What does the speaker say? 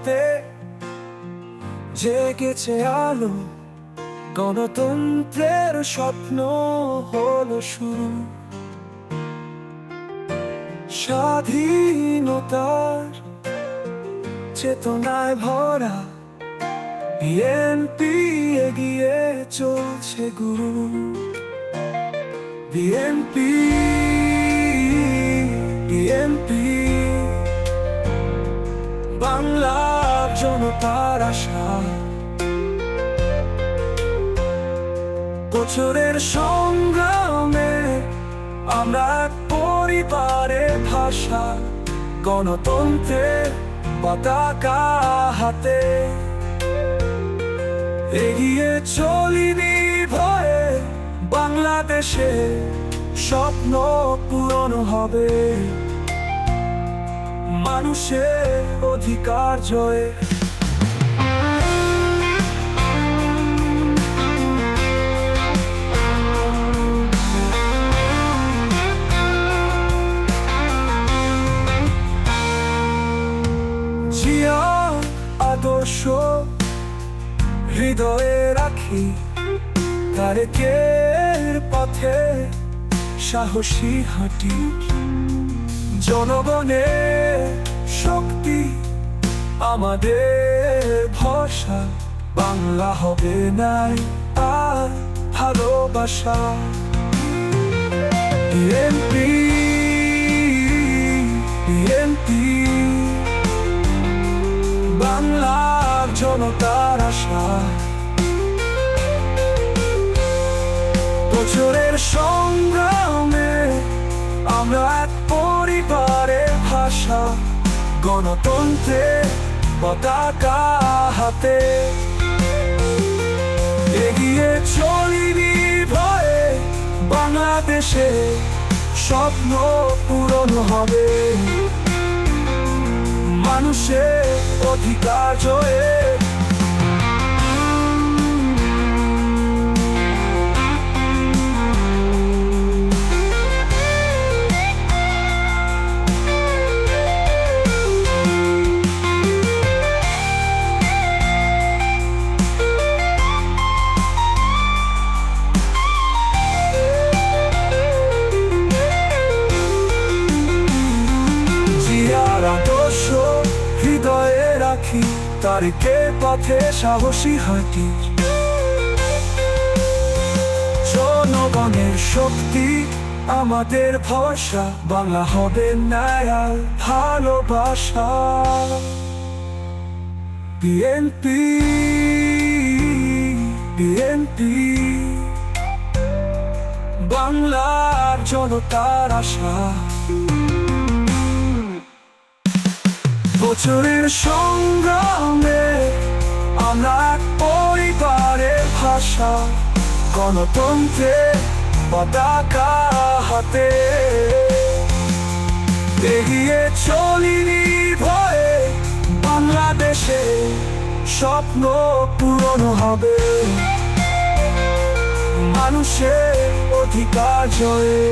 হাতে জেগেছে আলো, গণতন্ত্রের স্বপ্ন হলো শুরু। স্বাধীনতার চেতনায় ভরা বিএনপি এগিয়ে চলছে গুরু। বিএনপি বিএনপি বাংলার জনতার আশা। বছরের সংগ্রামে আমরা এক পরিবারের ভাষা, গণতন্ত্রের পতাকা হাতে এগিয়ে চলি নির্ভয়ে। বাংলাদেশে স্বপ্ন পূরণ হবে, মানুষের অধিকার জয়ে। জিয়ার আদর্শ হৃদয়ে রাখি, তারেকের পথে সাহসী হাঁটি। জনগণের শক্তি আমাদের ভরসা, বাংলা হবে নাই আর ভালোবাসা। বিএনপি বিএনপি বাংলার জনতার আশা। বছরের সংগ্রামে আমরা এক পরিবারের ভাষা, গণতন্ত্রের পতাকা হাতে এগিয়ে চলি নির্ভয়ে। বাংলাদেশে স্বপ্ন পূরণ হবে, মানুষের অধিকার জয়ে। আদর্শ হৃদয়ে রাখি, তারেকের পথে সাহসী হাঁটি। জনগণের শক্তি আমাদের ভরসা, বাংলা হবে ন্যায় আর ভালোবাসা। বিএনপি বিএনপি বাংলার জনতার আশা। বছরের সংগ্রামে আমরা এক পরিবারের ভাষা, গণতন্ত্রের পতাকা হাতে এগিয়ে চলি নির্ভয়ে। বাংলাদেশে স্বপ্ন পূরণ হবে, মানুষের অধিকার জয়ে।